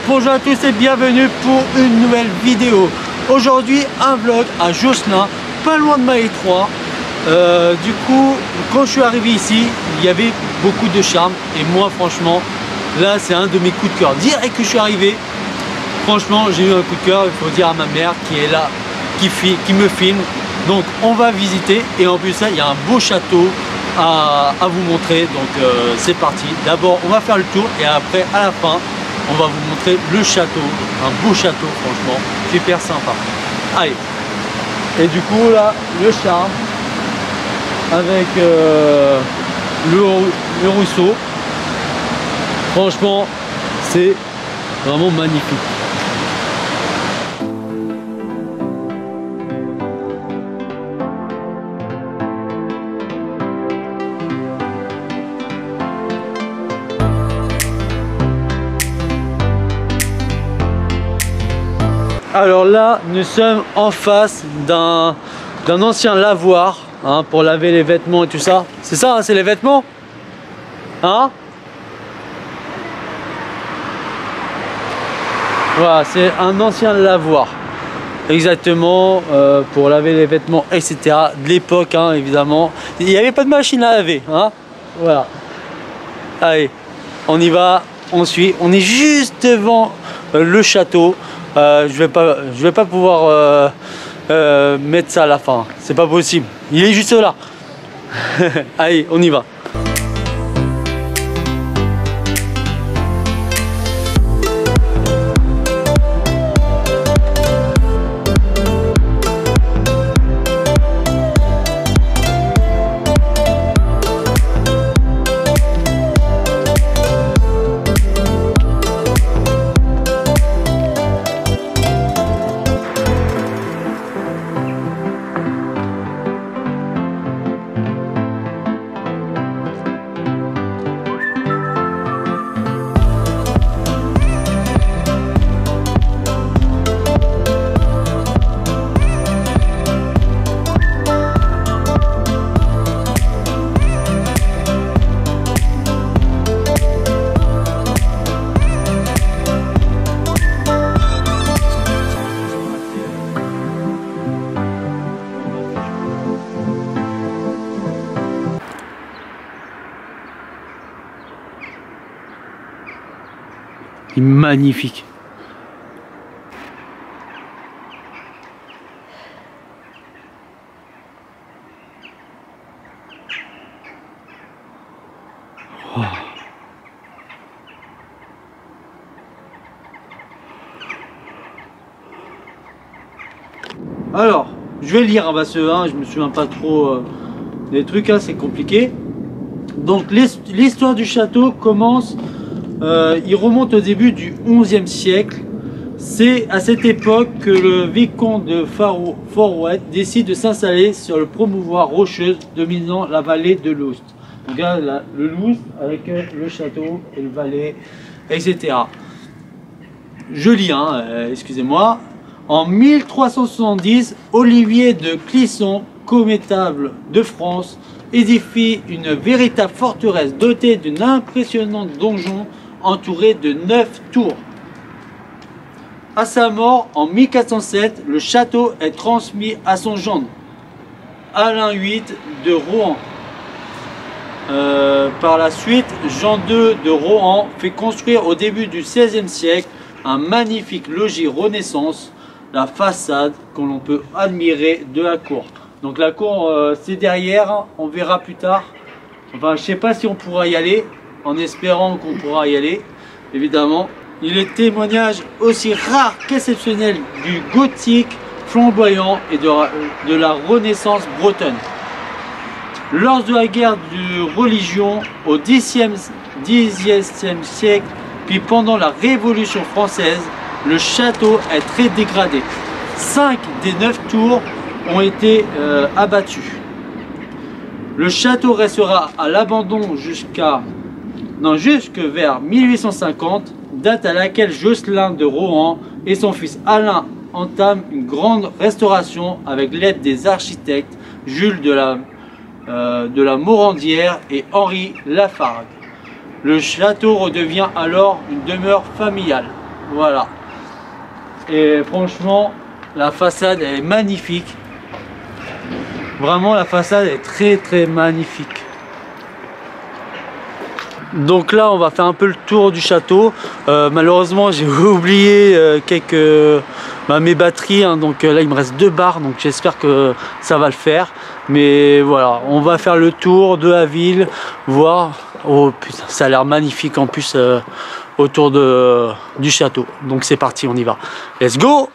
Bonjour à tous et bienvenue pour une nouvelle vidéo. Aujourd'hui un vlog à Josselin, pas loin de Maé 3. Du coup, quand je suis arrivé ici, il y avait beaucoup de charme et moi franchement, là c'est un de mes coups de cœur. Direct que je suis arrivé, franchement j'ai eu un coup de cœur, il faut dire à ma mère qui est là, qui me filme. Donc on va visiter et en plus ça, il y a un beau château à vous montrer. Donc c'est parti. D'abord on va faire le tour et après à la fin on va vous montrer le château, un beau château franchement, super sympa. Allez, et du coup là, le charme avec le ruisseau, franchement c'est vraiment magnifique. Alors là, nous sommes en face d'un ancien lavoir hein, pour laver les vêtements et tout ça. C'est ça, hein, c'est les vêtements hein. Voilà, c'est un ancien lavoir. Exactement, pour laver les vêtements, etc. De l'époque, hein, évidemment. Il n'y avait pas de machine à laver. Hein. Voilà. Allez, on y va, on suit. On est juste devant le château. Je vais pas pouvoir mettre ça à la fin, c'est pas possible, il est juste là. Allez, on y va. Magnifique. Oh. Alors, je vais lire parce que je me souviens pas trop des trucs, hein, c'est compliqué. Donc l'histoire du château commence. Il remonte au début du XIe siècle. C'est à cette époque que le vicomte de Forouet décide de s'installer sur le promouvoir rocheuse dominant la vallée de l'Oust. Donc là, le Loust avec le château et le Valais, etc. Je lis, hein, excusez-moi. En 1370, Olivier de Clisson, connétable de France, édifie une véritable forteresse dotée d'un impressionnant donjon entouré de 9 tours. À sa mort en 1407, le château est transmis à son gendre, Alain VIII de Rohan. Par la suite, Jean II de Rohan fait construire au début du XVIe siècle un magnifique logis Renaissance, la façade que l'on peut admirer de la cour. Donc la cour c'est derrière, on verra plus tard. Enfin, je sais pas si on pourra y aller, en espérant qu'on pourra y aller, évidemment. Il est témoignage aussi rare qu'exceptionnel du gothique flamboyant et de la Renaissance bretonne. Lors de la guerre de religion au Xe siècle, puis pendant la Révolution française, le château est très dégradé. 5 des 9 tours ont été abattus. Le château restera à l'abandon jusque vers 1850, date à laquelle Josselin de Rohan et son fils Alain entament une grande restauration avec l'aide des architectes Jules de la Morandière et Henri Lafargue. Le château redevient alors une demeure familiale. Voilà. Et franchement, la façade elle est magnifique. Vraiment, la façade est très magnifique. Donc là, on va faire un peu le tour du château. Malheureusement, j'ai oublié mes batteries. Hein, donc là, il me reste 2 barres. Donc j'espère que ça va le faire. Mais voilà, on va faire le tour de la ville, voir. Oh putain, ça a l'air magnifique en plus autour du château. Donc c'est parti, on y va. Let's go!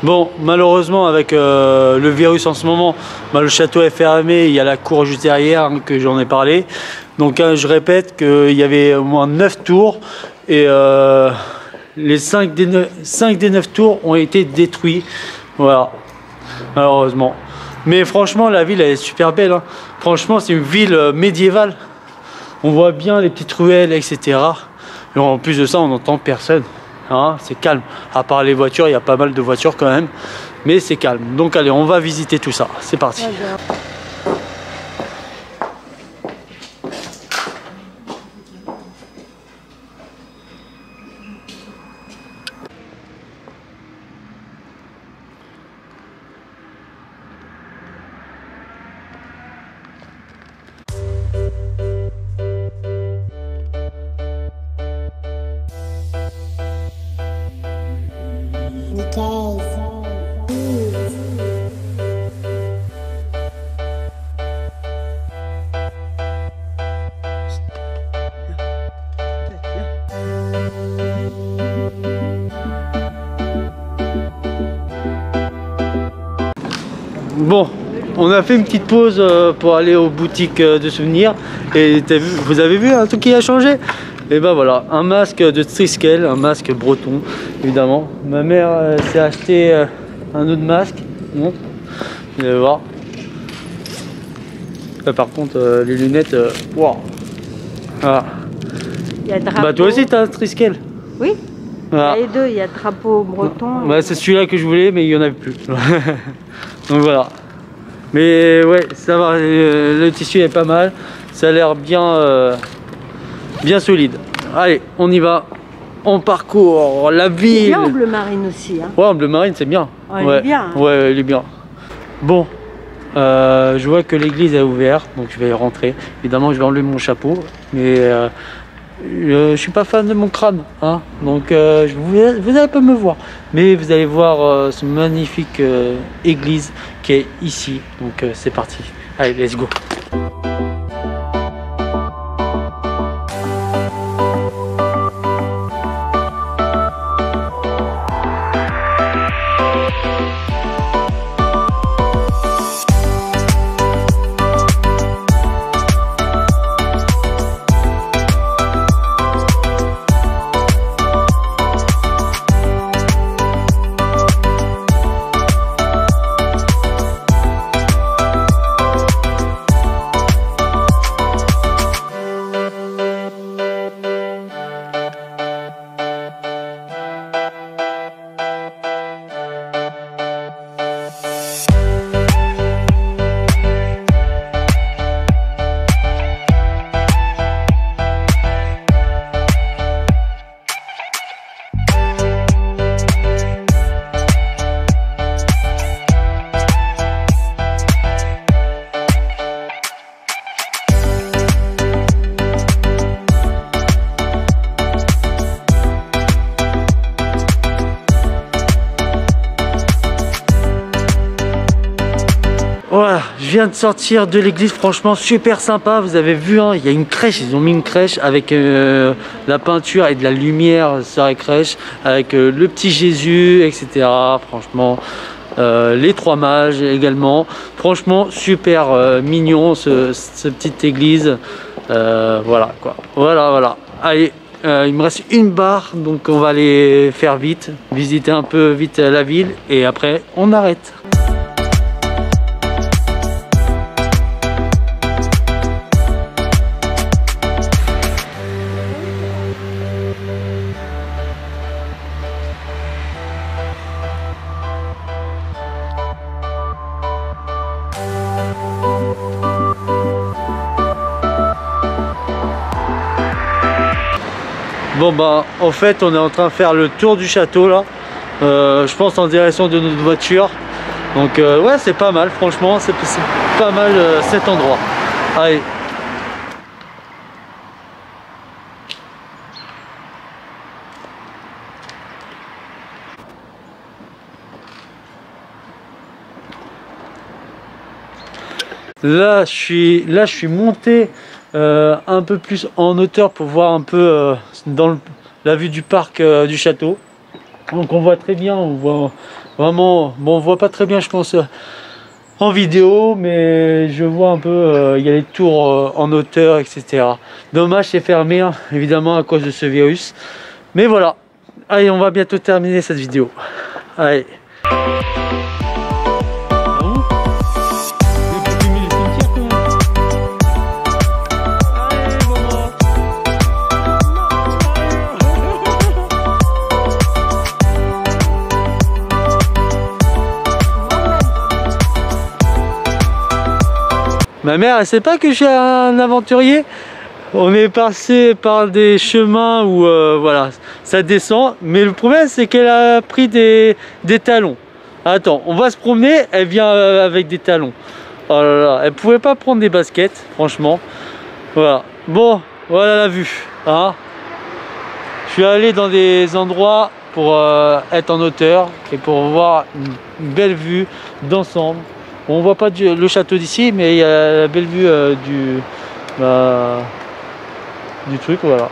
Bon, malheureusement avec le virus en ce moment, le château est fermé, il y a la cour juste derrière hein, que j'en ai parlé. Donc hein, je répète qu'il y avait au moins 9 tours et les 5 des 9 tours ont été détruits. Voilà, malheureusement. Mais franchement, la ville elle est super belle. Hein. Franchement, c'est une ville médiévale. On voit bien les petites ruelles, etc. Et en plus de ça, on n'entend personne. Hein, c'est calme, à part les voitures, il y a pas mal de voitures quand même, mais c'est calme. Donc allez, on va visiter tout ça, c'est parti. Bon, on a fait une petite pause pour aller aux boutiques de souvenirs et vous avez vu un truc qui a changé? Et ben voilà, un masque de Triskel, un masque breton évidemment. Ma mère s'est acheté un autre masque, bon, vous allez voir. Par contre les lunettes, wow. Voilà. Il y a drapeau. Bah toi aussi t'as un Triskel? Oui. Voilà. Il y a les deux, il y a drapeau breton. Bah, c'est celui-là que je voulais, mais il n'y en avait plus. Donc voilà. Mais ouais, ça va, le tissu est pas mal. Ça a l'air bien, bien solide. Allez, on y va. On parcourt la ville. C'est bien en bleu marine aussi. Hein. Ouais, en bleu marine, c'est bien. Oh, il est bien. Hein. Ouais, il est bien. Bon, je vois que l'église est ouverte, donc je vais y rentrer. Évidemment, je vais enlever mon chapeau, mais je suis pas fan de mon crâne, hein. Donc vous allez pas me voir, mais vous allez voir ce magnifique église qui est ici. Donc c'est parti. Allez, let's go. Voilà, je viens de sortir de l'église, franchement super sympa. Vous avez vu, hein, il y a une crèche, ils ont mis une crèche avec la peinture et de la lumière sur la crèche, avec le petit Jésus, etc. Franchement, les trois mages également. Franchement, super mignon ce petite église. Voilà quoi. Voilà. Allez, il me reste une barre, donc on va aller faire vite, visiter un peu vite la ville et après on arrête. Bon bah en fait on est en train de faire le tour du château là, je pense en direction de notre voiture, donc ouais c'est pas mal, franchement c'est pas mal cet endroit. Allez. Là je suis monté un peu plus en hauteur pour voir un peu dans la vue du parc du château. Donc on voit très bien, on voit vraiment, bon on voit pas très bien je pense en vidéo, mais je vois un peu, il y a les tours en hauteur, etc. Dommage c'est fermé hein, évidemment à cause de ce virus, mais voilà. Allez, on va bientôt terminer cette vidéo. Allez. Ma mère, elle sait pas que je suis un aventurier. On est passé par des chemins où voilà, ça descend. Mais le problème, c'est qu'elle a pris des talons. Attends, on va se promener. Elle vient avec des talons. Oh là là, elle pouvait pas prendre des baskets, franchement. Voilà. Bon, voilà la vue. Hein. Je suis allé dans des endroits pour être en hauteur et pour voir une belle vue d'ensemble. On voit pas le château d'ici, mais il y a la belle vue du truc, voilà.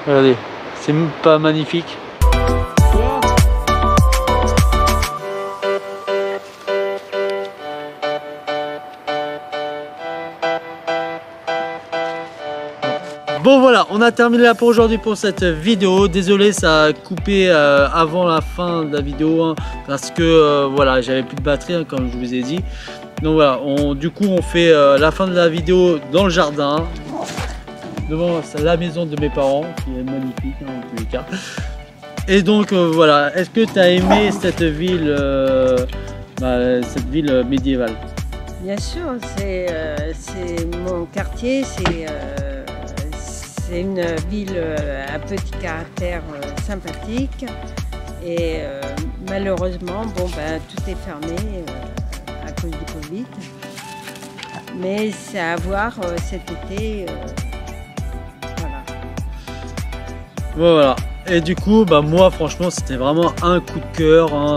Regardez, c'est pas magnifique. Bon voilà, on a terminé là pour aujourd'hui pour cette vidéo. Désolé, ça a coupé avant la fin de la vidéo hein, parce que voilà, j'avais plus de batterie hein, comme je vous ai dit. Donc voilà, du coup on fait la fin de la vidéo dans le jardin, devant la maison de mes parents qui est magnifique hein, en tous les cas. Et donc voilà, est-ce que tu as aimé cette ville médiévale? Bien sûr, c'est mon quartier, c'est une ville à petit caractère sympathique et malheureusement bon, tout est fermé à cause du Covid, mais c'est à voir cet été, voilà. Et du coup moi franchement c'était vraiment un coup de cœur hein,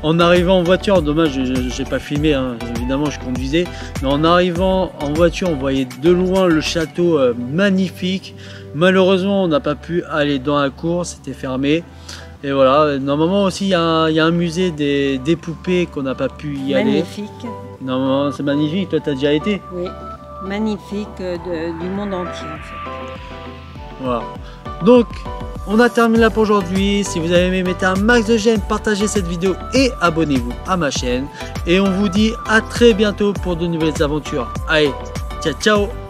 en arrivant en voiture, dommage j'ai pas filmé hein, évidemment je conduisais, mais en arrivant en voiture on voyait de loin le château magnifique. Malheureusement on n'a pas pu aller dans la cour, c'était fermé. Et voilà, normalement aussi il y a un musée des poupées qu'on n'a pas pu y aller. Magnifique. Normalement c'est magnifique, toi tu as déjà été? Oui, magnifique du monde entier en fait. Voilà, donc on a terminé là pour aujourd'hui. Si vous avez aimé, mettez un max de j'aime, partagez cette vidéo et abonnez-vous à ma chaîne. Et on vous dit à très bientôt pour de nouvelles aventures. Allez, ciao ciao.